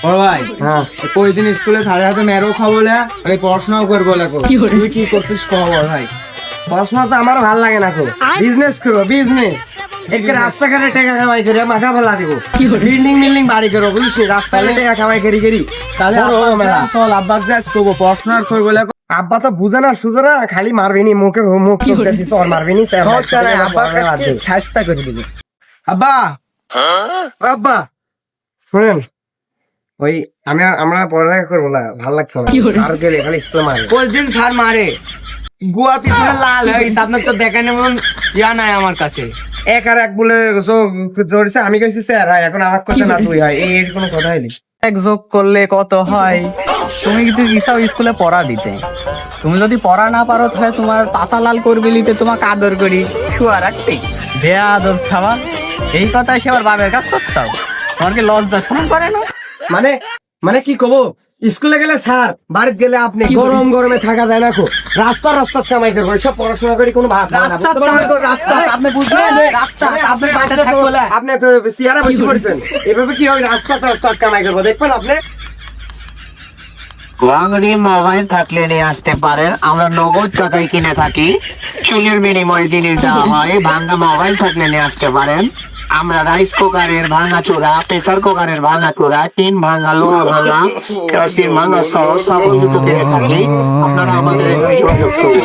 ও ভাই হ্যাঁ কই দিন স্কুলে সাড়ে হাতে মেরো খাবো বলে আর পড়াশোনাও করবো না তুই কি করছিস খবর ভাই? পড়াশোনা তো আমারও ভালো লাগে না খুব। বিজনেস করবো, বিজনেস। একটু রাস্তাঘাটে টাকা কামাই করে মাথা ফেলা দিব। বিল্ডিং বিল্ডিং বাড়ি করবো, বুঝিস রাস্তাঘাটে টাকা কামাই করি করি। তাহলে চল আব্বাক যাস করবো পড়াশোনা আর করবো না। আব্বা তো বুঝে না সুঝে না, খালি মারবিনি মুখে মুখ চলতে দিস, আর মারবিনি। সমস্যা নাই, আব্বার কাছে শাস্তা করে দিবি। আব্বা আব্বা শুনেন, ওই আমরা পড়ালেখা করবো না, ভালো লাগছে না। আর গেলে খালি স্কুলে মারে। কই দিন স্যার মারে গুয়ার পিছনে লাল হয়ে গেছে, আপনার তো দেখেন এমন ইয়া নাই আমার কাছে। এক আর এক বলে জড়িছে, আমি কইছি স্যার হয়, এখন আমার কাছে না তুই হয়, এই কোনো কথা হইলি। এক যোগ করলে কত হয়? তুমি কিন্তু ইসাও স্কুলে পড়া দিতে, তুমি যদি পড়া না পারো তাহলে তোমার পাশা লাল করবি লিতে তোমাকে আদর করি শুয়া রাখতে বেয়া আদর ছাওয়া। এই কথাই সে আবার বাবার কাজ করছাও, তোমার কি লজ্জা শরম করে না? মানে মানে কি কব, স্কুলে গেলে স্যার, বাড়িতে গেলে আপনি। গরম গরমে থাকা যায় না খো, রাস্তা রাস্তা কামাই করবো, সব পড়াশোনা করি কোনো ভাব রাস্তা আপনি বুঝলেন, রাস্তা আপনি বাড়িতে থাকবো না। আপনি তো চেয়ারে বসে পড়েছেন, এভাবে কি হবে? রাস্তা রাস্তা কামাই করবো, দেখবেন আপনি। বাঙালি মোবাইল থাকলে নিয়ে আসতে পারেন, আমরা নগদ টাকায় কিনে থাকি, চুলের বিনিময়ে জিনিস দেওয়া হয়। ভাঙা মোবাইল থাকলে নিয়ে আসতে পারেন, আমরা রাইস কুকারের ভাঙা চূড়া, প্রেসার কুকারের ভাঙা চূড়া, টিন ভাঙা, লোহা ভাঙা, কেরোসিন ভাঙা সহ সব কিছু কিনে থাকি। আপনারা আমাদের এখানে যোগাযোগ করুন।